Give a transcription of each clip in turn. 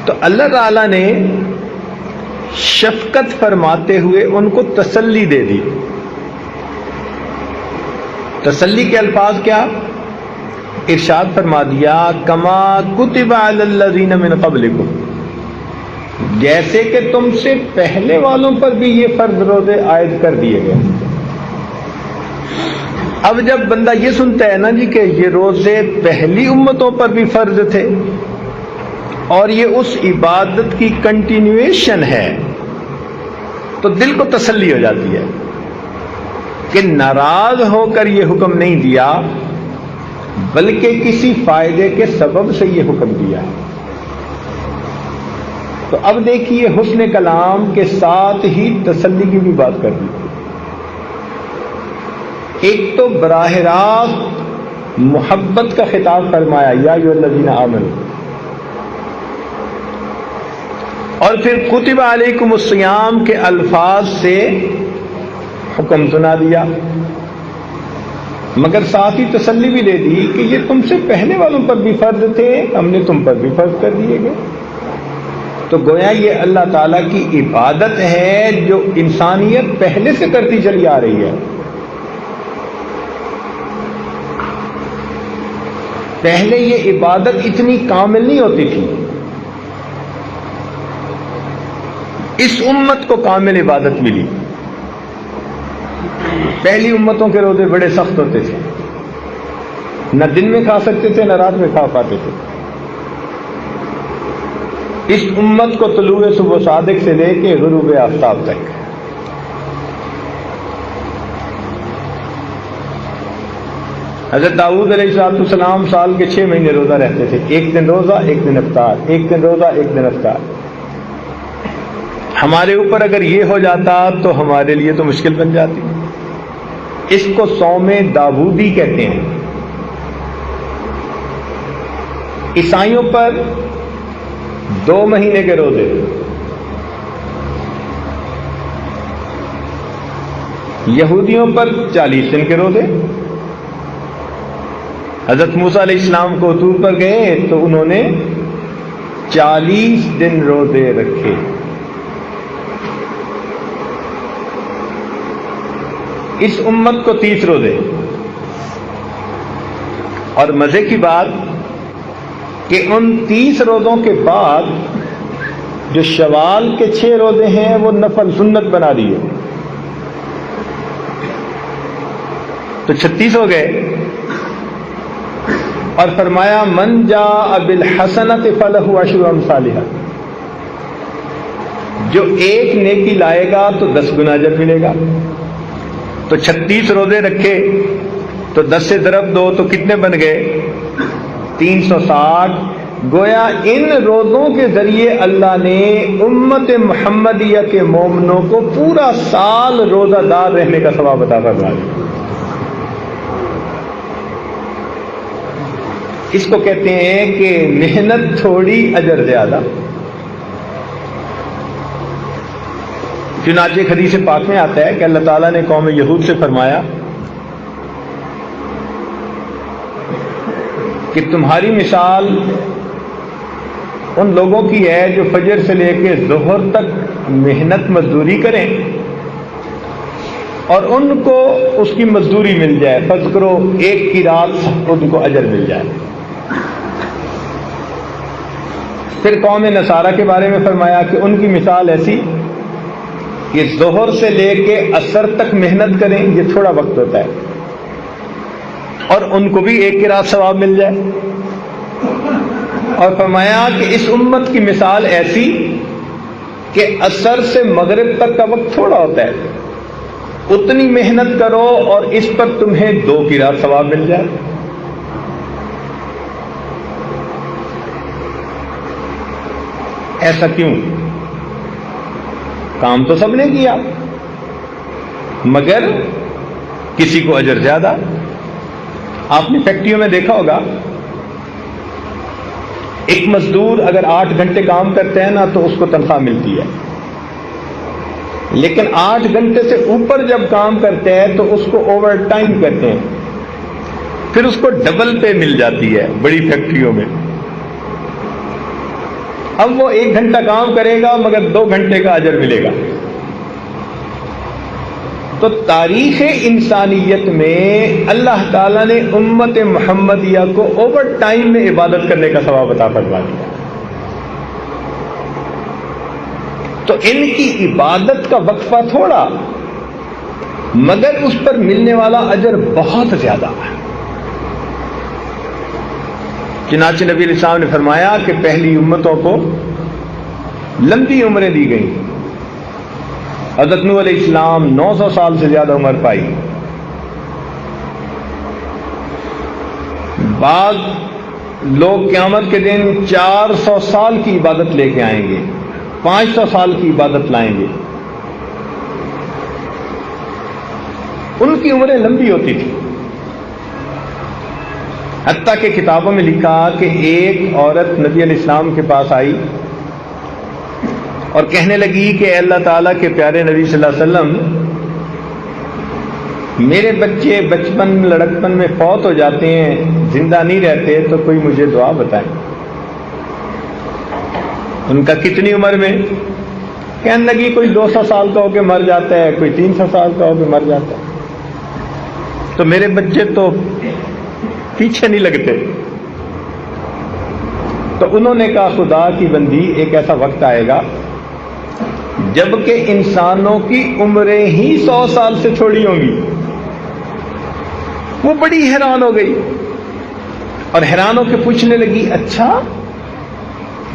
تو اللہ تعالیٰ نے شفقت فرماتے ہوئے ان کو تسلی دے دی. تسلی کے الفاظ کیا؟ ارشاد فرما دیا کما کتب علی الذین من قبلکم، جیسے کہ تم سے پہلے والوں پر بھی یہ فرض روزے عائد کر دیے گئے. اب جب بندہ یہ سنتا ہے نا جی کہ یہ روزے پہلی امتوں پر بھی فرض تھے اور یہ اس عبادت کی کنٹینیویشن ہے، تو دل کو تسلی ہو جاتی ہے کہ ناراض ہو کر یہ حکم نہیں دیا بلکہ کسی فائدے کے سبب سے یہ حکم دیا ہے. تو اب دیکھیے حسن کلام کے ساتھ ہی تسلی کی بھی بات کر دی. ایک تو براہ راست محبت کا خطاب فرمایا یا ایھا الذین آمنوا، اور پھر کتب علیکم الصیام کے الفاظ سے حکم سنا دیا، مگر ساتھ ہی تسلی بھی دے دی کہ یہ تم سے پہلے والوں پر بھی فرض تھے، ہم نے تم پر بھی فرض کر دیے گئے. تو گویا یہ اللہ تعالیٰ کی عبادت ہے جو انسانیت پہلے سے کرتی چلی آ رہی ہے. پہلے یہ عبادت اتنی کامل نہیں ہوتی تھی، اس امت کو کامل عبادت ملی. پہلی امتوں کے روزے بڑے سخت ہوتے تھے، نہ دن میں کھا سکتے تھے نہ رات میں کھا پاتے تھے. اس امت کو طلوع صبح صادق سے لے کے غروب آفتاب تک حضرت داؤد علیہ السلام سال کے 6 مہینے روزہ رہتے تھے، ایک دن روزہ ایک دن افطار، ایک دن روزہ ایک دن افطار. ہمارے اوپر اگر یہ ہو جاتا تو ہمارے لیے تو مشکل بن جاتی. اس کو صوم داودی کہتے ہیں. عیسائیوں پر 2 مہینے کے روزے، یہودیوں پر 40 دن کے روزے. حضرت موسیٰ علیہ السلام کو طور پر گئے تو انہوں نے 40 دن روزے رکھے. اس امت کو 30 روزے. اور مزے کی بات کہ ان 30 روزوں کے بعد جو شوال کے 6 روزے ہیں وہ نفل سنت بنا دیے، تو 36 ہو گئے. اور فرمایا من جاء بالحسنۃ فلہ عشر امثالھا، جو ایک نیکی لائے گا تو 10 گنا اجر ملے گا. تو 36 روزے رکھے تو 10 سے ضرب دو تو کتنے بن گئے؟ 360. گویا ان روزوں کے ذریعے اللہ نے امت محمدیہ کے مومنوں کو پورا سال روزہ دار رہنے کا ثواب عطا فرمایا. اس کو کہتے ہیں کہ محنت تھوڑی اجر زیادہ. چنانچہ حدیث پاک میں آتا ہے کہ اللہ تعالیٰ نے قوم یہود سے فرمایا کہ تمہاری مثال ان لوگوں کی ہے جو فجر سے لے کے ظہر تک محنت مزدوری کریں اور ان کو اس کی مزدوری مل جائے. فرض کرو ایک کی رات ان کو اجر مل جائے. پھر قوم نصارہ کے بارے میں فرمایا کہ ان کی مثال ایسی کہ ظہر سے لے کے عصر تک محنت کریں، یہ تھوڑا وقت ہوتا ہے، اور ان کو بھی ایک کی رات ثواب مل جائے. اور فرمایا کہ اس امت کی مثال ایسی کہ عصر سے مغرب تک کا وقت تھوڑا ہوتا ہے، اتنی محنت کرو اور اس پر تمہیں 2 کی رات ثواب مل جائے. ایسا کیوں؟ کام تو سب نے کیا مگر کسی کو اجر زیادہ. آپ نے فیکٹریوں میں دیکھا ہوگا ایک مزدور اگر 8 گھنٹے کام کرتے ہیں نا تو اس کو تنخواہ ملتی ہے، لیکن 8 گھنٹے سے اوپر جب کام کرتے ہیں تو اس کو اوور ٹائم کرتے ہیں، پھر اس کو ڈبل پے مل جاتی ہے بڑی فیکٹریوں میں. اب وہ 1 گھنٹہ کام کرے گا مگر 2 گھنٹے کا اجر ملے گا۔ تو تاریخ انسانیت میں اللہ تعالیٰ نے امت محمدیہ کو اوور ٹائم میں عبادت کرنے کا ثواب عطا فرما دیا۔ تو ان کی عبادت کا وقفہ تھوڑا مگر اس پر ملنے والا اجر بہت زیادہ ہے۔ چنانچہ نبی علیہ السلام نے فرمایا کہ پہلی امتوں کو لمبی عمریں دی گئیں۔ حضرت نوح علیہ السلام 900 سال سے زیادہ عمر پائی۔ بعض لوگ قیامت کے دن 400 سال کی عبادت لے کے آئیں گے، 500 سال کی عبادت لائیں گے۔ ان کی عمریں لمبی ہوتی تھی، حتیٰ کہ کتابوں میں لکھا کہ ایک عورت نبی علیہ السلام کے پاس آئی اور کہنے لگی کہ اے اللہ تعالیٰ کے پیارے نبی صلی اللہ علیہ وسلم، میرے بچے بچپن لڑکپن میں فوت ہو جاتے ہیں، زندہ نہیں رہتے، تو کوئی مجھے دعا بتائیں۔ ان کا کتنی عمر میں؟ کہنے لگی کوئی 200 سال کا ہو کے مر جاتا ہے، کوئی 300 سال کا ہو کے مر جاتا ہے، تو میرے بچے تو پیچھے نہیں لگتے۔ تو انہوں نے کہا خدا کی بندی، ایک ایسا وقت آئے گا جبکہ انسانوں کی عمریں ہی 100 سال سے چھوڑی ہوں گی۔ وہ بڑی حیران ہو گئی اور حیران ہو کے پوچھنے لگی، اچھا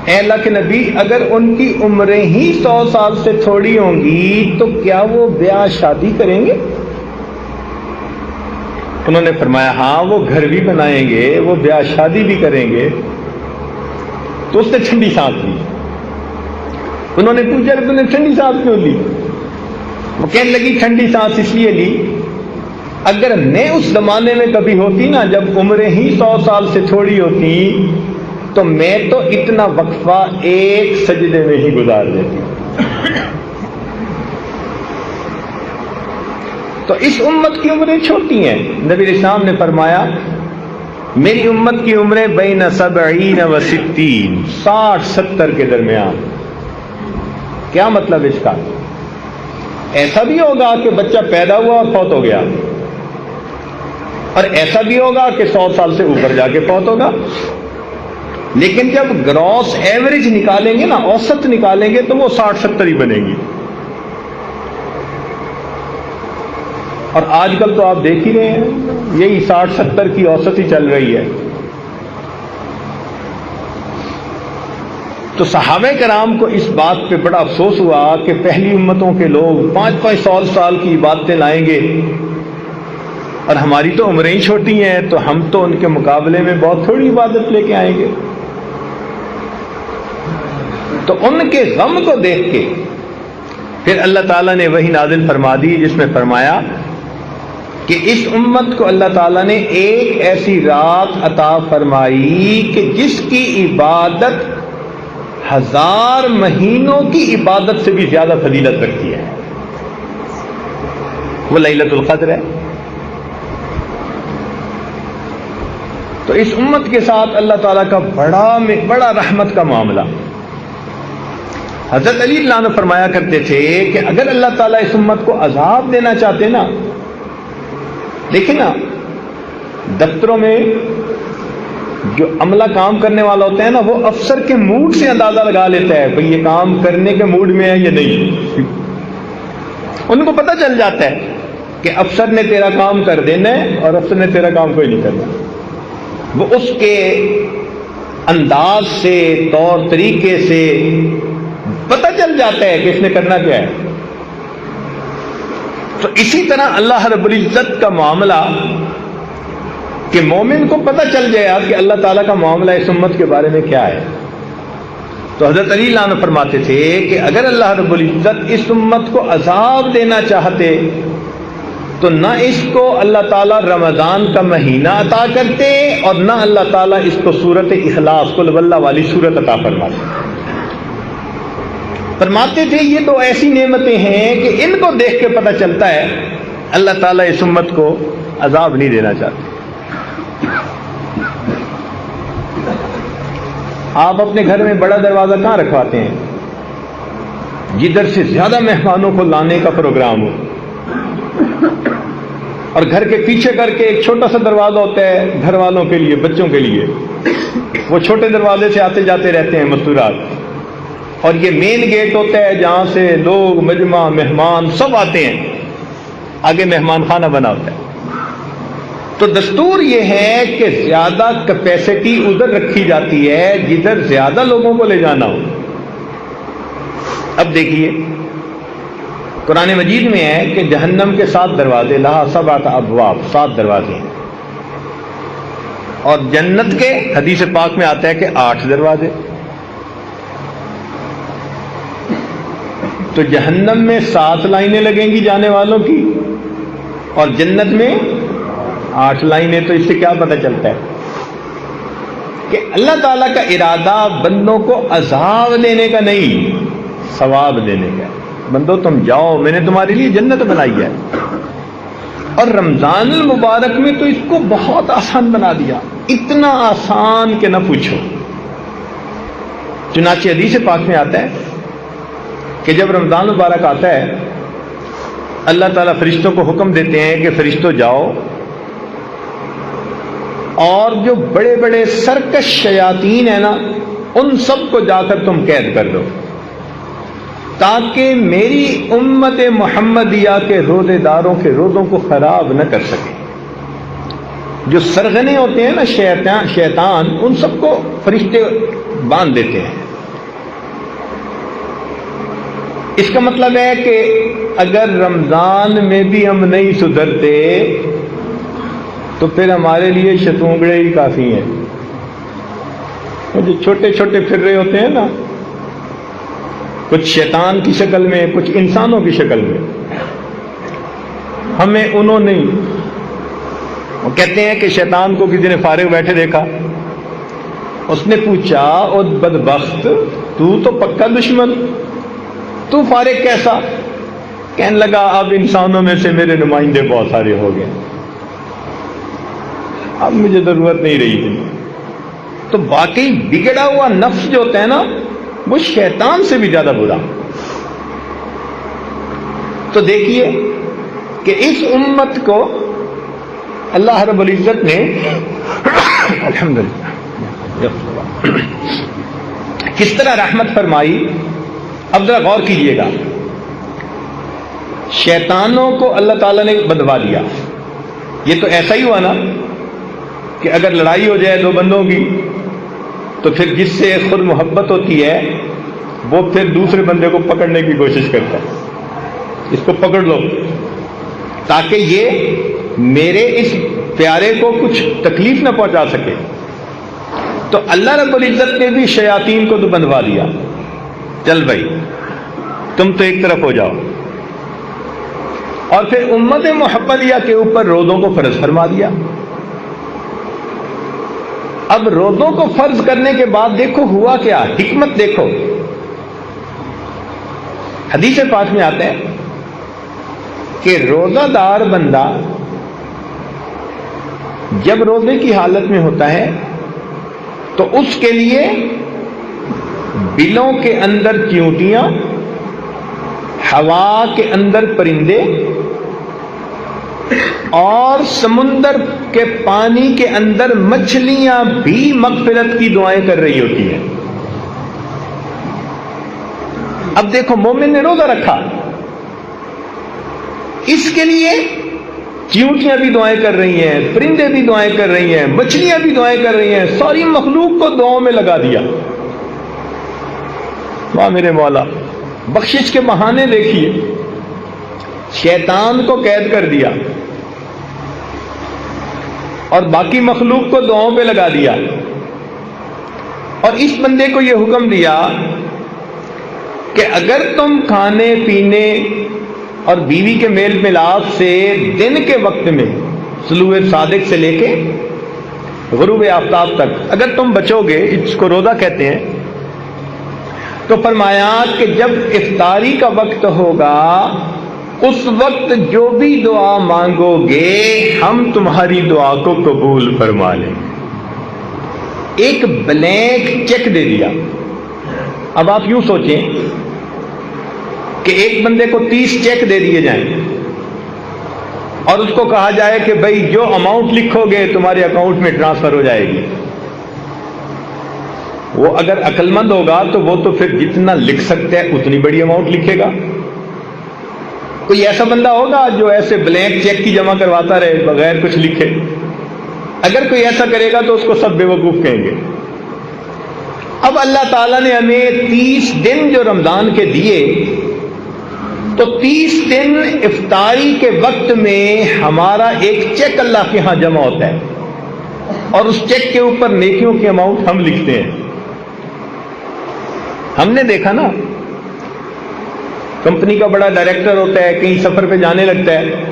اے اللہ کے نبی، اگر ان کی عمریں ہی 100 سال سے تھوڑی ہوں گی تو کیا وہ بیاہ شادی کریں گے؟ انہوں نے فرمایا ہاں، وہ گھر بھی بنائیں گے، وہ بیاہ شادی بھی کریں گے۔ تو اس نے ٹھنڈی سانس لی۔ انہوں نے پوچھا کہ تم نے ٹھنڈی سانس کیوں لی؟ وہ کہنے لگی ٹھنڈی سانس اس لیے لی، اگر میں اس زمانے میں کبھی ہوتی نا جب عمریں ہی 100 سال سے تھوڑی ہوتی تو میں تو اتنا وقفہ ایک سجدے میں ہی گزار دیتی۔ تو اس امت کی عمریں چھوٹی ہیں۔ نبی علیہ السلام نے فرمایا میری امت کی عمریں بین 70 و 60، 60-70 کے درمیان۔ کیا مطلب اس کا؟ ایسا بھی ہوگا کہ بچہ پیدا ہوا اور فوت ہو گیا، اور ایسا بھی ہوگا کہ 100 سال سے اوپر جا کے فوت ہوگا، لیکن جب گراس ایوریج نکالیں گے نا، اوسط نکالیں گے، تو وہ 60-70 ہی بنے گی۔ اور آج کل تو آپ دیکھ ہی رہے ہیں یہی 60-70 کی اوسط ہی چل رہی ہے۔ تو صحابہ کرام کو اس بات پہ بڑا افسوس ہوا کہ پہلی امتوں کے لوگ 5-5 سال کی عبادتیں لائیں گے اور ہماری تو عمریں ہی چھوٹی ہیں، تو ہم تو ان کے مقابلے میں بہت تھوڑی عبادت لے کے آئیں گے۔ تو ان کے غم کو دیکھ کے پھر اللہ تعالیٰ نے وحی نازل فرما دی جس میں فرمایا کہ اس امت کو اللہ تعالیٰ نے ایک ایسی رات عطا فرمائی کہ جس کی عبادت 1000 مہینوں کی عبادت سے بھی زیادہ فضیلت رکھتی ہے، وہ لیلۃ القدر ہے۔ تو اس امت کے ساتھ اللہ تعالیٰ کا بڑا رحمت کا معاملہ۔ حضرت علی اللہ عنہ فرمایا کرتے تھے کہ اگر اللہ تعالیٰ اس امت کو عذاب دینا چاہتے نا، دیکھیں نا دفتروں میں جو عملہ کام کرنے والا ہوتا ہے نا، وہ افسر کے موڈ سے اندازہ لگا لیتا ہے بھئی یہ کام کرنے کے موڈ میں ہے یا نہیں۔ ان کو پتہ چل جاتا ہے کہ افسر نے تیرا کام کر دینا ہے اور افسر نے تیرا کام کوئی نہیں کرنا۔ وہ اس کے انداز سے، طور طریقے سے پتہ چل جاتا ہے کہ اس نے کرنا کیا ہے۔ تو اسی طرح اللہ رب العزت کا معاملہ کہ مومن کو پتہ چل جائے کہ اللہ تعالیٰ کا معاملہ اس امت کے بارے میں کیا ہے۔ تو حضرت علی اللہ عنہ فرماتے تھے کہ اگر اللہ رب العزت اس امت کو عذاب دینا چاہتے تو نہ اس کو اللہ تعالیٰ رمضان کا مہینہ عطا کرتے اور نہ اللہ تعالیٰ اس کو سورت اخلاص قل واللہ والی سورت عطا فرماتے۔ فرماتے تھے یہ تو ایسی نعمتیں ہیں کہ ان کو دیکھ کے پتہ چلتا ہے اللہ تعالیٰ اس امت کو عذاب نہیں دینا چاہتے۔ آپ اپنے گھر میں بڑا دروازہ کہاں رکھواتے ہیں؟ جدھر سے زیادہ مہمانوں کو لانے کا پروگرام ہو، اور گھر کے پیچھے کر کے ایک چھوٹا سا دروازہ ہوتا ہے گھر والوں کے لیے، بچوں کے لیے، وہ چھوٹے دروازے سے آتے جاتے رہتے ہیں مستورات، اور یہ مین گیٹ ہوتا ہے جہاں سے لوگ، مجمع، مہمان سب آتے ہیں، آگے مہمان خانہ بنا ہوتا ہے۔ تو دستور یہ ہے کہ زیادہ کیپیسٹی ادھر رکھی جاتی ہے جدھر زیادہ لوگوں کو لے جانا ہو۔ اب دیکھیے قرآن مجید میں ہے کہ جہنم کے 7 دروازے، لہا 7 ابواب، 7 دروازے، اور جنت کے حدیث پاک میں آتا ہے کہ 8 دروازے۔ تو جہنم میں 7 لائنیں لگیں گی جانے والوں کی، اور جنت میں 8 لائنیں۔ تو اس سے کیا پتہ چلتا ہے کہ اللہ تعالیٰ کا ارادہ بندوں کو عذاب دینے کا نہیں، ثواب دینے کا ہے۔ بندو تم جاؤ، میں نے تمہارے لیے جنت بنائی ہے۔ اور رمضان المبارک میں تو اس کو بہت آسان بنا دیا، اتنا آسان کہ نہ پوچھو۔ چنانچہ حدیث پاک میں آتا ہے کہ جب رمضان المبارک آتا ہے، اللہ تعالیٰ فرشتوں کو حکم دیتے ہیں کہ فرشتوں جاؤ اور جو بڑے بڑے سرکش شیاطین ہیں نا، ان سب کو جا کر تم قید کر دو، تاکہ میری امت محمدیہ کے روزے داروں کے روزوں کو خراب نہ کر سکے۔ جو سرغنے ہوتے ہیں نا شیطان، ان سب کو فرشتے باندھ دیتے ہیں۔ اس کا مطلب ہے کہ اگر رمضان میں بھی ہم نہیں سدھرتے تو پھر ہمارے لیے شتونگڑے ہی کافی ہیں۔ وہ جو چھوٹے چھوٹے پھر رہے ہوتے ہیں نا، کچھ شیطان کی شکل میں، کچھ انسانوں کی شکل میں، ہمیں انہوں نہیں۔ وہ کہتے ہیں کہ شیطان کو کسی نے فارغ بیٹھے دیکھا، اس نے پوچھا، او بدبخت، تو پکا دشمن، تو فارغ کیسا؟ کہنے لگا اب انسانوں میں سے میرے نمائندے بہت سارے ہو گئے، اب مجھے ضرورت نہیں رہی تھی۔ تو واقعی بگڑا ہوا نفس جو ہوتا ہے نا، وہ شیطان سے بھی زیادہ برا۔ تو دیکھیے کہ اس امت کو اللہ رب العزت نے الحمدللہ کس طرح رحمت فرمائی۔ اب ذرا غور کیجئے گا، شیطانوں کو اللہ تعالیٰ نے بدوا دیا۔ یہ تو ایسا ہی ہوا نا کہ اگر لڑائی ہو جائے 2 بندوں کی، تو پھر جس سے خود محبت ہوتی ہے وہ پھر دوسرے بندے کو پکڑنے کی کوشش کرتا ہے، اس کو پکڑ لو تاکہ یہ میرے اس پیارے کو کچھ تکلیف نہ پہنچا سکے۔ تو اللہ رب العزت نے بھی شیاطین کو تو بندوا دیا، چل بھائی تم تو ایک طرف ہو جاؤ۔ اور پھر امت محمدیہ کے اوپر روزوں کو فرض فرما دیا۔ اب روزوں کو فرض کرنے کے بعد دیکھو ہوا کیا، حکمت دیکھو۔ حدیث پاک میں آتا ہے کہ روزہ دار بندہ جب روزے کی حالت میں ہوتا ہے تو اس کے لیے بلوں کے اندر چیونٹیاں، ہوا کے اندر پرندے، اور سمندر کے پانی کے اندر مچھلیاں بھی مغفرت کی دعائیں کر رہی ہوتی ہیں۔ اب دیکھو مومن نے روزہ رکھا، اس کے لیے چیونٹیاں بھی دعائیں کر رہی ہیں، پرندے بھی دعائیں کر رہی ہیں، مچھلیاں بھی دعائیں کر رہی ہیں، ساری مخلوق کو دعاؤں میں لگا دیا۔ واہ میرے مولا، بخشش کے بہانے دیکھیے، شیطان کو قید کر دیا اور باقی مخلوق کو دعاؤں پہ لگا دیا، اور اس بندے کو یہ حکم دیا کہ اگر تم کھانے پینے اور بیوی کے میل ملاپ سے دن کے وقت میں طلوع صادق سے لے کے غروب آفتاب تک اگر تم بچو گے، اس کو روزہ کہتے ہیں، تو فرمایا کہ جب افطاری کا وقت ہوگا اس وقت جو بھی دعا مانگو گے ہم تمہاری دعا کو قبول فرما لیں گے۔ ایک بلینک چیک دے دیا. اب آپ یوں سوچیں کہ ایک بندے کو 30 چیک دے دیے جائیں اور اس کو کہا جائے کہ بھائی جو اماؤنٹ لکھو گے تمہارے اکاؤنٹ میں ٹرانسفر ہو جائے گی. وہ اگر عقل مند ہوگا تو وہ تو پھر جتنا لکھ سکتا ہے اتنی بڑی اماؤنٹ لکھے گا. کوئی ایسا بندہ ہوگا جو ایسے بلینک چیک کی جمع کرواتا رہے بغیر کچھ لکھے؟ اگر کوئی ایسا کرے گا تو اس کو سب بے وقوف کہیں گے. اب اللہ تعالیٰ نے ہمیں 30 دن جو رمضان کے دیے تو 30 دن افطاری کے وقت میں ہمارا ایک چیک اللہ کے ہاں جمع ہوتا ہے اور اس چیک کے اوپر نیکیوں کی اماؤنٹ ہم لکھتے ہیں. ہم نے دیکھا نا کمپنی کا بڑا ڈائریکٹر ہوتا ہے کہیں سفر پہ جانے لگتا ہے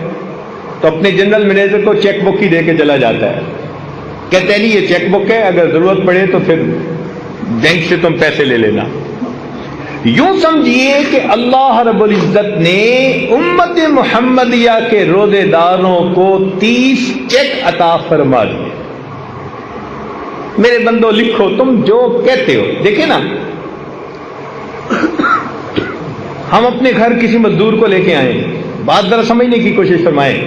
تو اپنے جنرل مینیجر کو چیک بک ہی دے کے چلا جاتا ہے. کہتے ہیں نہیں یہ چیک بک ہے اگر ضرورت پڑے تو پھر بینک سے تم پیسے لے لینا. یوں سمجھیے کہ اللہ رب العزت نے امت محمدیہ کے روزے داروں کو 30 چیک عطا فرما دیے. میرے بندو لکھو تم جو کہتے ہو. دیکھیں نا ہم اپنے گھر کسی مزدور کو لے کے آئیں, بات ذرا سمجھنے کی کوشش فرمائیں,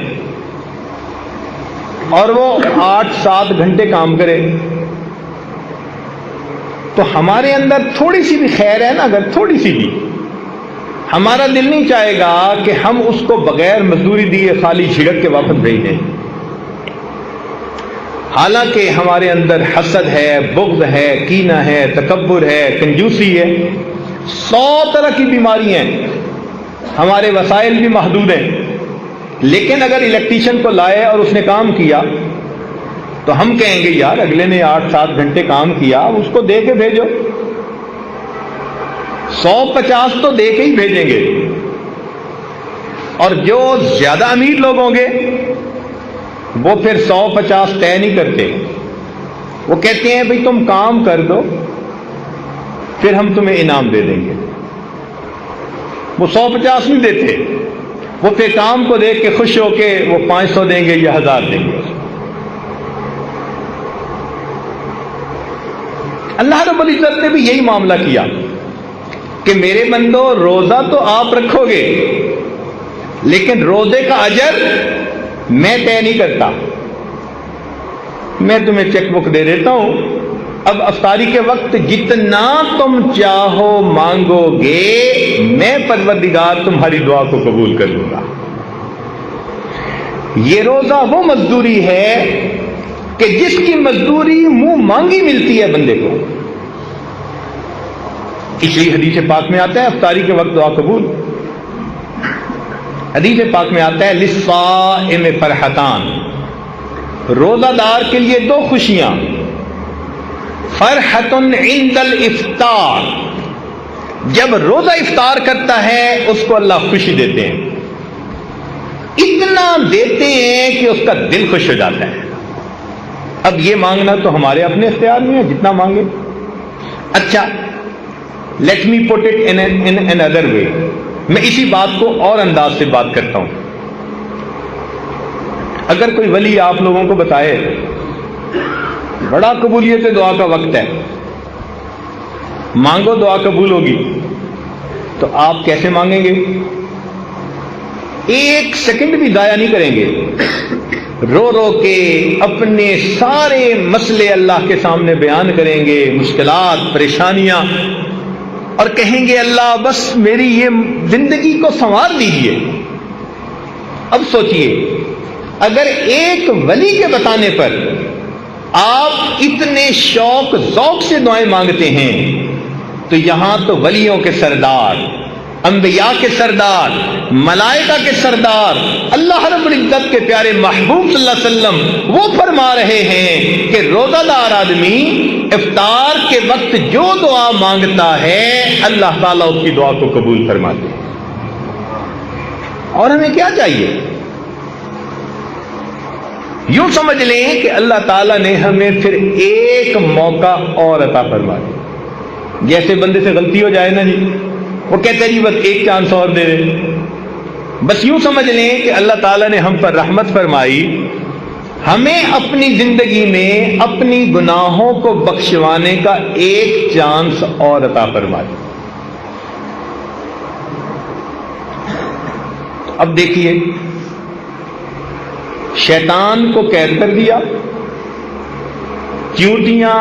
اور وہ 8-7 گھنٹے کام کرے تو ہمارے اندر تھوڑی سی بھی خیر ہے نا, اگر تھوڑی سی بھی, ہمارا دل نہیں چاہے گا کہ ہم اس کو بغیر مزدوری دیے خالی جھڑک کے واپس بھیج دیں. حالانکہ ہمارے اندر حسد ہے, بغض ہے, کینہ ہے, تکبر ہے, کنجوسی ہے, 100 طرح کی بیماریاں ہیں. ہمارے وسائل بھی محدود ہیں. لیکن اگر الیکٹریشین کو لائے اور اس نے کام کیا تو ہم کہیں گے یار اگلے نے 8-7 گھنٹے کام کیا, اس کو دے کے بھیجو. 150 تو دے کے ہی بھیجیں گے. اور جو زیادہ امیر لوگ ہوں گے وہ پھر 150 طے نہیں کرتے. وہ کہتے ہیں بھئی تم کام کر دو پھر ہم تمہیں انعام دے دیں گے. وہ 150 نہیں دیتے, وہ پھر کام کو دیکھ کے خوش ہو کے وہ 500 دیں گے یا 1000 دیں گے. اللہ رب العزت نے بھی یہی معاملہ کیا کہ میرے بندو روزہ تو آپ رکھو گے لیکن روزے کا اجر میں طے نہیں کرتا, میں تمہیں چیک بک دے دیتا ہوں. اب افطاری کے وقت جتنا تم چاہو مانگو گے میں پروردگار تمہاری دعا کو قبول کر لوں گا. یہ روزہ وہ مزدوری ہے کہ جس کی مزدوری منہ مانگی ملتی ہے بندے کو. اس لیے حدیث پاک میں آتا ہے افطاری کے وقت دعا قبول. حدیث پاک میں آتا ہے للصائم فرحتان, روزہ دار کے لیے 2 خوشیاں. فرحت عند الافطار, جب روزہ افطار کرتا ہے اس کو اللہ خوشی دیتے ہیں, اتنا دیتے ہیں کہ اس کا دل خوش ہو جاتا ہے. اب یہ مانگنا تو ہمارے اپنے اختیار میں ہے, جتنا مانگے. اچھا let me put it in an other way, میں اسی بات کو اور انداز سے بات کرتا ہوں. اگر کوئی ولی آپ لوگوں کو بتائے بڑا قبولیت دعا کا وقت ہے, مانگو دعا قبول ہوگی, تو آپ کیسے مانگیں گے؟ 1 سیکنڈ بھی ضائع نہیں کریں گے, رو رو کے اپنے سارے مسئلے اللہ کے سامنے بیان کریں گے, مشکلات پریشانیاں, اور کہیں گے اللہ بس میری یہ زندگی کو سنوار دیجیے. اب سوچئے اگر ایک ولی کے بتانے پر آپ اتنے شوق ذوق سے دعائیں مانگتے ہیں تو یہاں تو ولیوں کے سردار, انبیاء کے سردار, ملائکہ کے سردار, اللہ رب العزت کے پیارے محبوب صلی اللہ علیہ وسلم وہ فرما رہے ہیں کہ روزہ دار آدمی افطار کے وقت جو دعا مانگتا ہے اللہ تعالیٰ اس کی دعا کو قبول فرماتے ہیں. اور ہمیں کیا چاہیے؟ یوں سمجھ لیں کہ اللہ تعالیٰ نے ہمیں پھر ایک موقع اور عطا فرما دیا. جیسے بندے سے غلطی ہو جائے نا جی, وہ کہتے ہیں جی بس ایک چانس اور دے دے. بس یوں سمجھ لیں کہ اللہ تعالیٰ نے ہم پر رحمت فرمائی, ہمیں اپنی زندگی میں اپنی گناہوں کو بخشوانے کا ایک چانس اور عطا فرما دے۔ اب دیکھیے، شیطان کو قید کر دیا، چیونٹیاں،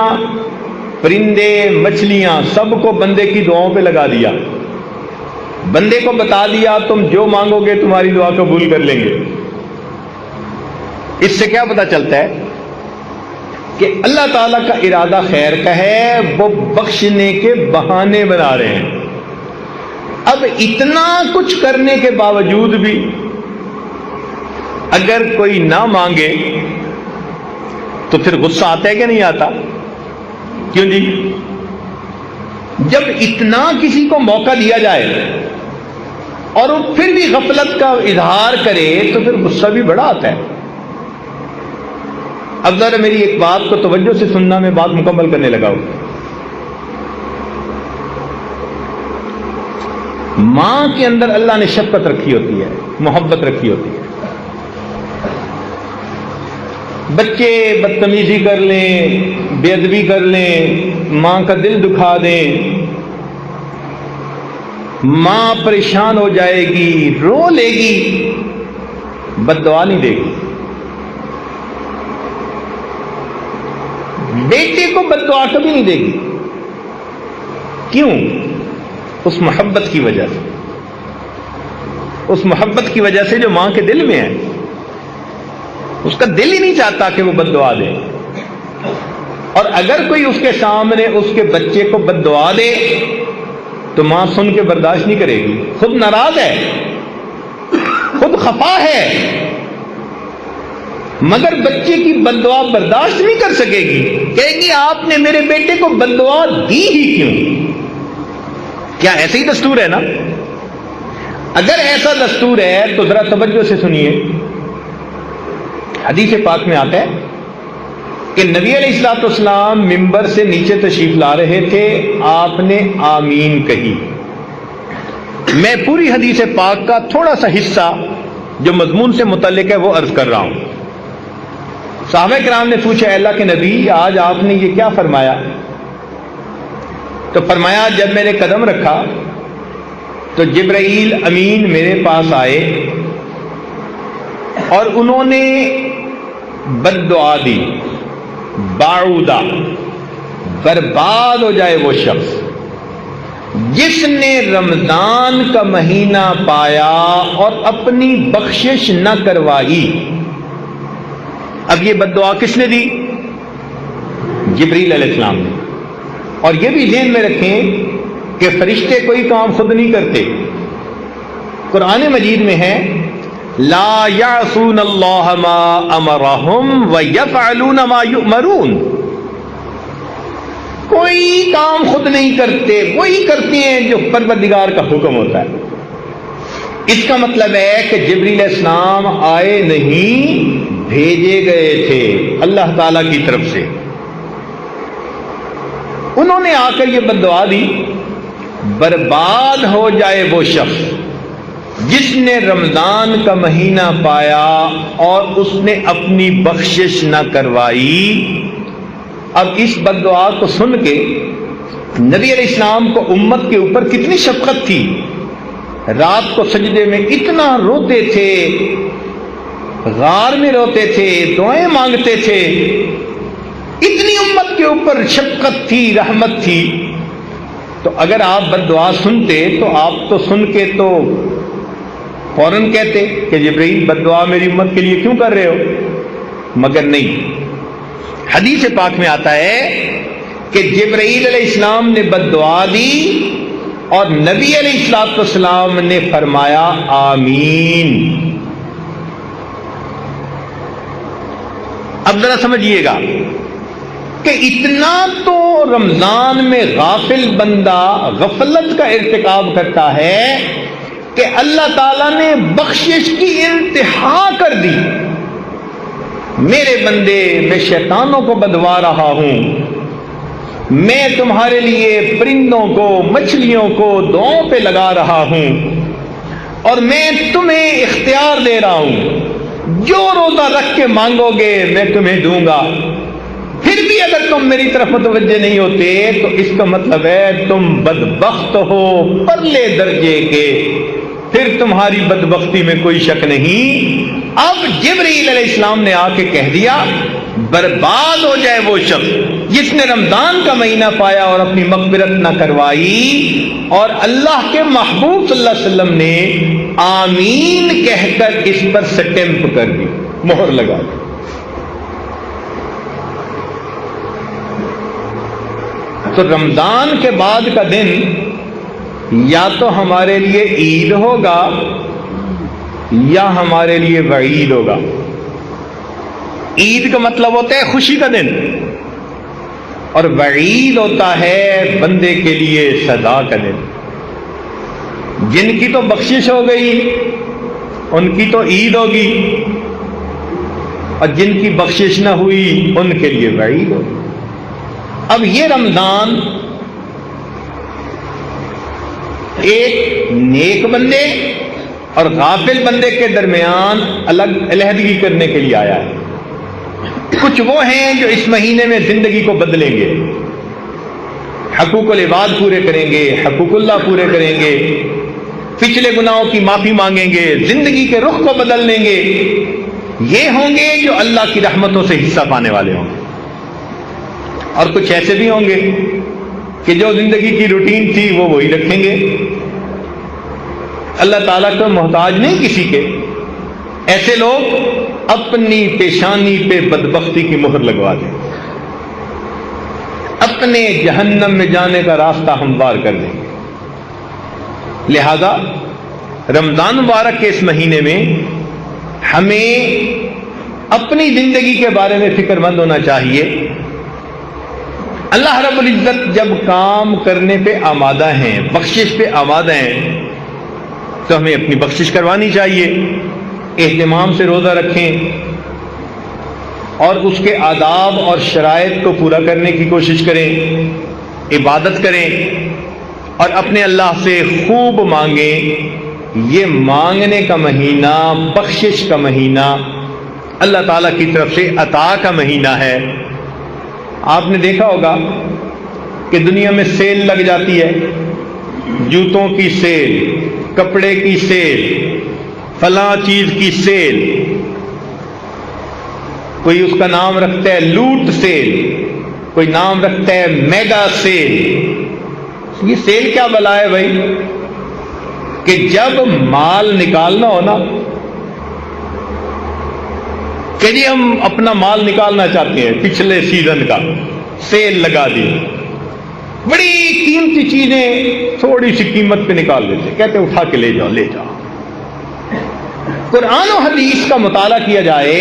پرندے، مچھلیاں سب کو بندے کی دعاؤں پہ لگا دیا، بندے کو بتا دیا تم جو مانگو گے تمہاری دعا قبول کر لیں گے۔ اس سے کیا پتہ چلتا ہے کہ اللہ تعالیٰ کا ارادہ خیر کا ہے، وہ بخشنے کے بہانے بنا رہے ہیں۔ اب اتنا کچھ کرنے کے باوجود بھی اگر کوئی نہ مانگے تو پھر غصہ آتا ہے کہ نہیں آتا؟ کیوں جی؟ جب اتنا کسی کو موقع دیا جائے اور وہ پھر بھی غفلت کا اظہار کرے تو پھر غصہ بھی بڑا آتا ہے۔ اب ذرا میری ایک بات کو توجہ سے سننا، میں بات مکمل کرنے لگا ہوں۔ ماں کے اندر اللہ نے شفقت رکھی ہوتی ہے، محبت رکھی ہوتی ہے۔ بچے بدتمیزی کر لیں، بے ادبی کر لیں، ماں کا دل دکھا دیں، ماں پریشان ہو جائے گی، رو لے گی، بد دعا نہیں دے گی۔ بیٹے کو بد دعا کبھی نہیں دے گی۔ کیوں؟ اس محبت کی وجہ سے، اس محبت کی وجہ سے جو ماں کے دل میں ہے۔ اس کا دل ہی نہیں چاہتا کہ وہ بد دعا دے، اور اگر کوئی اس کے سامنے اس کے بچے کو بد دعا دے تو ماں سن کے برداشت نہیں کرے گی، خود ناراض ہے، خود خفا ہے، مگر بچے کی بد دعا برداشت نہیں کر سکے گی، کہے گی آپ نے میرے بیٹے کو بد دعا دی ہی کیوں؟ کیا ایسے ہی دستور ہے نا؟ اگر ایسا دستور ہے تو ذرا توجہ سے سنیے۔ حدیث پاک میں آتا ہے کہ نبی علیہ الصلوۃ والسلام ممبر سے نیچے تشریف لا رہے تھے، آپ نے آمین کہی۔ میں پوری حدیث پاک کا تھوڑا سا حصہ جو مضمون سے متعلق ہے وہ عرض کر رہا ہوں۔ صحابہ کرام نے پوچھا، اے اللہ کے نبی آج آپ نے یہ کیا فرمایا؟ تو فرمایا جب میں نے قدم رکھا تو جبرائیل امین میرے پاس آئے اور انہوں نے بد دعا دی، باعودہ، برباد ہو جائے وہ شخص جس نے رمضان کا مہینہ پایا اور اپنی بخشش نہ کروائی۔ اب یہ بد دعا کس نے دی؟ جبریل علیہ السلام نے۔ اور یہ بھی ذہن میں رکھیں کہ فرشتے کوئی کام خود نہیں کرتے۔ قرآن مجید میں ہے لا یعصون اللہ ما امرہم ویفعلون ما یؤمرون، کوئی کام خود نہیں کرتے، وہی کرتے ہیں جو پروردگار کا حکم ہوتا ہے۔ اس کا مطلب ہے کہ جبریل علیہ السلام آئے نہیں، بھیجے گئے تھے اللہ تعالی کی طرف سے۔ انہوں نے آ کر یہ بد دعا دی، برباد ہو جائے وہ شخص جس نے رمضان کا مہینہ پایا اور اس نے اپنی بخشش نہ کروائی۔ اب اس بد دعا کو سن کے نبی علیہ السلام کو امت کے اوپر کتنی شفقت تھی، رات کو سجدے میں اتنا روتے تھے، غار میں روتے تھے، دعائیں مانگتے تھے، اتنی امت کے اوپر شفقت تھی، رحمت تھی۔ تو اگر آپ بد دعا سنتے تو آپ تو سن کے تو فوراً کہتے کہ جبرائیل بد دعا میری امت کے لیے کیوں کر رہے ہو، مگر نہیں۔ حدیث پاک میں آتا ہے کہ جبرائیل علیہ السلام نے بد دعا دی اور نبی علیہ السلام نے فرمایا آمین۔ اب ذرا سمجھیے گا کہ اتنا تو رمضان میں غافل بندہ غفلت کا ارتکاب کرتا ہے کہ اللہ تعالیٰ نے بخشش کی انتہا کر دی۔ میرے بندے، میں شیطانوں کو بدوا رہا ہوں، میں تمہارے لیے پرندوں کو، مچھلیوں کو دعاؤں پہ لگا رہا ہوں، اور میں تمہیں اختیار دے رہا ہوں جو روزہ رکھ کے مانگو گے میں تمہیں دوں گا. پھر بھی اگر تم میری طرف متوجہ نہیں ہوتے تو اس کا مطلب ہے تم بدبخت ہو پرلے درجے کے. پھر تمہاری بدبختی میں کوئی شک نہیں. اب جبرائیل علیہ السلام نے آ کے کہہ دیا برباد ہو جائے وہ شخص جس نے رمضان کا مہینہ پایا اور اپنی مغفرت نہ کروائی. اور اللہ کے محبوب صلی اللہ علیہ وسلم نے آمین کہہ کر اس پر سٹیمپ کر دی, مہر لگا دی. تو رمضان کے بعد کا دن یا تو ہمارے لیے عید ہوگا یا ہمارے لیے وعید ہوگا. عید کا مطلب ہوتا ہے خوشی کا دن, اور وعید ہوتا ہے بندے کے لیے سزا کا دن. جن کی تو بخشش ہو گئی ان کی تو عید ہوگی, اور جن کی بخشش نہ ہوئی ان کے لیے وعید ہوگی. اب یہ رمضان ایک نیک بندے اور غافل بندے کے درمیان الگ علیحدگی کرنے کے لیے آیا ہے. کچھ وہ ہیں جو اس مہینے میں زندگی کو بدلیں گے, حقوق العباد پورے کریں گے, حقوق اللہ پورے کریں گے, پچھلے گناہوں کی معافی مانگیں گے, زندگی کے رخ کو بدل لیں گے. یہ ہوں گے جو اللہ کی رحمتوں سے حصہ پانے والے ہوں گے. اور کچھ ایسے بھی ہوں گے کہ جو زندگی کی روٹین تھی وہ وہی رکھیں گے, اللہ تعالیٰ کو محتاج نہیں کسی کے. ایسے لوگ اپنی پیشانی پہ بدبختی کی مہر لگوا دیں, اپنے جہنم میں جانے کا راستہ ہموار کر دیں گے. لہذا رمضان مبارک کے اس مہینے میں ہمیں اپنی زندگی کے بارے میں فکر مند ہونا چاہیے. اللہ رب العزت جب کام کرنے پہ آمادہ ہیں, بخشش پہ آمادہ ہیں, تو ہمیں اپنی بخشش کروانی چاہیے. اہتمام سے روزہ رکھیں اور اس کے آداب اور شرائط کو پورا کرنے کی کوشش کریں, عبادت کریں اور اپنے اللہ سے خوب مانگیں. یہ مانگنے کا مہینہ, بخشش کا مہینہ, اللہ تعالیٰ کی طرف سے عطا کا مہینہ ہے. آپ نے دیکھا ہوگا کہ دنیا میں سیل لگ جاتی ہے, جوتوں کی سیل, کپڑے کی سیل, فلاں چیز کی سیل. کوئی اس کا نام رکھتا ہے لوٹ سیل, کوئی نام رکھتا ہے میگا سیل. یہ سیل کیا بلا ہے بھائی کہ جب مال نکالنا ہو نا, کہ جی ہم اپنا مال نکالنا چاہتے ہیں پچھلے سیزن کا, سیل لگا دی, بڑی قیمتی چیزیں تھوڑی سی قیمت پہ نکال دیتے, کہتے اٹھا کے لے جاؤ لے جاؤ. قرآن و حدیث کا مطالعہ کیا جائے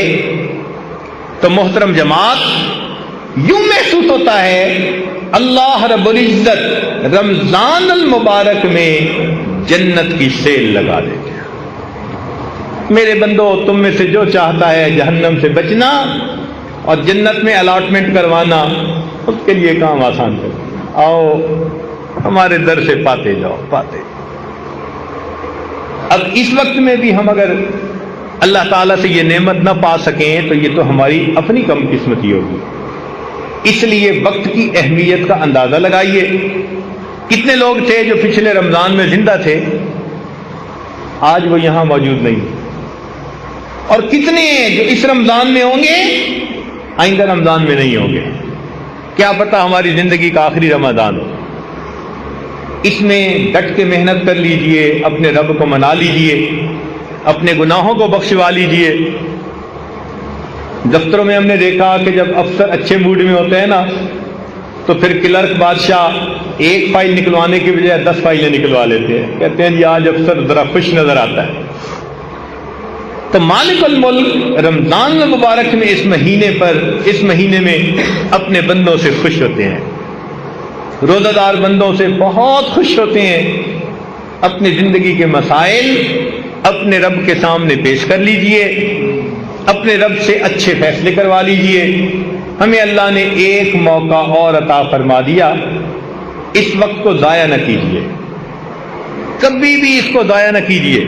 تو محترم جماعت یوں محسوس ہوتا ہے اللہ رب العزت رمضان المبارک میں جنت کی سیل لگا دیتے ہیں. میرے بندو, تم میں سے جو چاہتا ہے جہنم سے بچنا اور جنت میں الاٹمنٹ کروانا, اس کے لیے کام آسان کر, آؤ ہمارے در سے پاتے جاؤ پاتے. اب اس وقت میں بھی ہم اگر اللہ تعالیٰ سے یہ نعمت نہ پا سکیں تو یہ تو ہماری اپنی کم قسمتی ہوگی. اس لیے وقت کی اہمیت کا اندازہ لگائیے. کتنے لوگ تھے جو پچھلے رمضان میں زندہ تھے, آج وہ یہاں موجود نہیں, اور کتنے جو اس رمضان میں ہوں گے آئندہ رمضان میں نہیں ہوں گے. کیا پتہ ہماری زندگی کا آخری رمضان ہو. اس میں ڈٹ کے محنت کر لیجئے, اپنے رب کو منا لیجئے, اپنے گناہوں کو بخشوا لیجئے. دفتروں میں ہم نے دیکھا کہ جب افسر اچھے موڈ میں ہوتے ہیں نا تو پھر کلرک بادشاہ ایک فائل نکلوانے کی بجائے 10 فائلیں نکلوا لیتے ہیں, کہتے ہیں جی آج افسر ذرا خوش نظر آتا ہے. تو مالک الملک رمضان المبارک میں اس مہینے میں اپنے بندوں سے خوش ہوتے ہیں, روزہ دار بندوں سے بہت خوش ہوتے ہیں. اپنی زندگی کے مسائل اپنے رب کے سامنے پیش کر لیجئے, اپنے رب سے اچھے فیصلے کروا لیجئے. ہمیں اللہ نے ایک موقع اور عطا فرما دیا, اس وقت کو ضائع نہ کیجیے, کبھی بھی اس کو ضائع نہ کیجیے.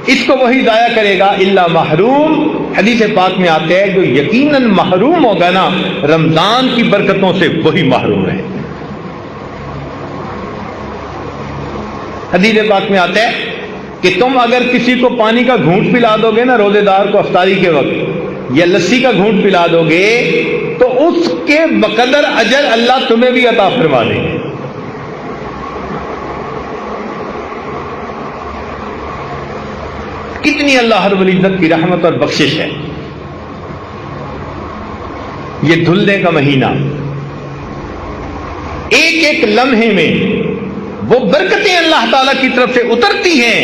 اس کو وہی ضائع کرے گا الا محروم. حدیث پاک میں آتے ہے جو یقیناً محروم ہوگا نا رمضان کی برکتوں سے وہی محروم ہے. حدیث پاک میں آتا ہے کہ تم اگر کسی کو پانی کا گھونٹ پلا دو گے نا روزے دار کو افطاری کے وقت یا لسی کا گھونٹ پلا دو گے تو اس کے بقدر اجر اللہ تمہیں بھی عطا فرما دیں گے. کتنی اللہ رب العزت کی رحمت اور بخشش ہے. یہ دھلنے کا مہینہ ایک ایک لمحے میں وہ برکتیں اللہ تعالی کی طرف سے اترتی ہیں.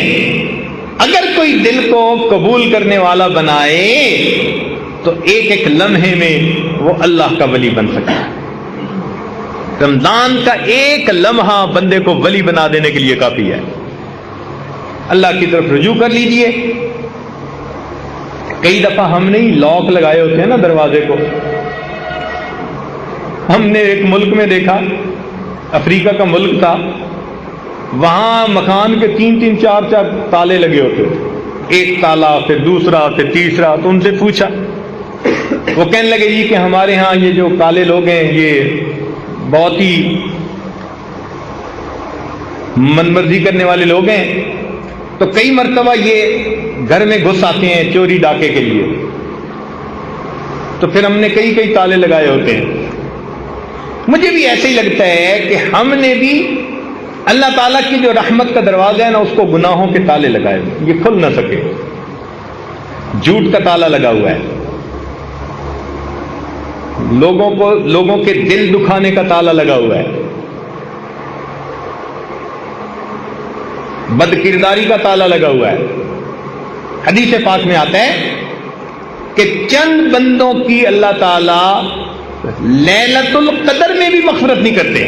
اگر کوئی دل کو قبول کرنے والا بنائے تو ایک ایک لمحے میں وہ اللہ کا ولی بن سکتا ہے. رمضان کا ایک لمحہ بندے کو ولی بنا دینے کے لیے کافی ہے. اللہ کی طرف رجوع کر لیجئے. کئی دفعہ ہم نے لاک لگائے ہوتے ہیں نا دروازے کو. ہم نے ایک ملک میں دیکھا, افریقہ کا ملک تھا, وہاں مکان کے 3-4 تالے لگے ہوتے تھے. ایک تالا, پھر دوسرا, پھر تیسرا. تو ان سے پوچھا, وہ کہنے لگے جی کہ ہمارے ہاں یہ جو کالے لوگ ہیں یہ بہت ہی من مرضی کرنے والے لوگ ہیں, تو کئی مرتبہ یہ گھر میں گھس آتے ہیں چوری ڈاکے کے لیے. تو پھر ہم نے کئی تالے لگائے ہوتے ہیں. مجھے بھی ایسے ہی لگتا ہے کہ ہم نے بھی اللہ تعالیٰ کی جو رحمت کا دروازہ ہے نا اس کو گناہوں کے تالے لگائے, یہ کھل نہ سکے. جھوٹ کا تالا لگا ہوا ہے, لوگوں کے دل دکھانے کا تالا لگا ہوا ہے, بد کرداری کا تالا لگا ہوا ہے. حدیث پاک میں آتا ہے کہ چند بندوں کی اللہ تعالی لیلۃ القدر میں بھی مغفرت نہیں کرتے.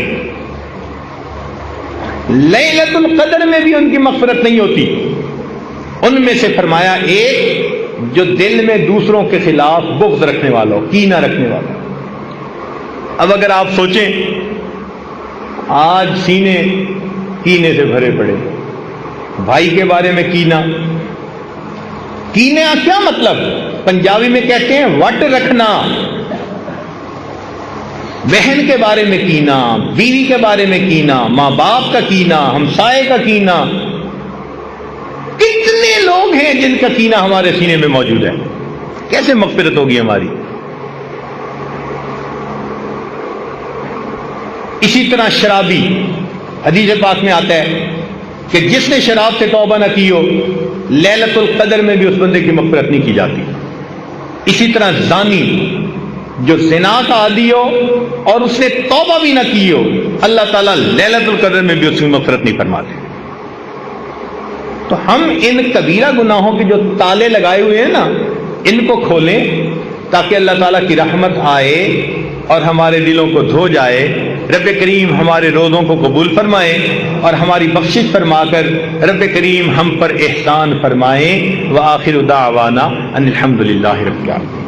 لیلۃ القدر میں بھی ان کی مغفرت نہیں ہوتی. ان میں سے فرمایا ایک جو دل میں دوسروں کے خلاف بغض رکھنے والا ہو, کینہ رکھنے والا. اب اگر آپ سوچیں آج سینے کینے سے بھرے پڑے, بھائی کے بارے میں کینہ. کینے کا کیا مطلب؟ پنجابی میں کہتے ہیں وٹ رکھنا. بہن کے بارے میں کینہ, بیوی کے بارے میں کینہ, ماں باپ کا کینہ, ہمسائے کا کینہ. کتنے لوگ ہیں جن کا کینہ ہمارے سینے میں موجود ہے. کیسے مغفرت ہوگی ہماری؟ اسی طرح شرابی, حدیث پاک میں آتا ہے کہ جس نے شراب سے توبہ نہ کی ہو لیلۃ القدر میں بھی اس بندے کی مغفرت نہیں کی جاتی. اسی طرح زانی جو زنا کا عادی ہو اور اس نے توبہ بھی نہ کی ہو اللہ تعالیٰ لیلۃ القدر میں بھی اس کی مغفرت نہیں فرماتے. تو ہم ان کبیرہ گناہوں کے جو تالے لگائے ہوئے ہیں نا ان کو کھولیں تاکہ اللہ تعالیٰ کی رحمت آئے اور ہمارے دلوں کو دھو جائے. رب کریم ہمارے روزوں کو قبول فرمائے اور ہماری بخشش فرما کر رب کریم ہم پر احسان فرمائے. وآخر دعوانا ان الحمد للہ رب العالمین.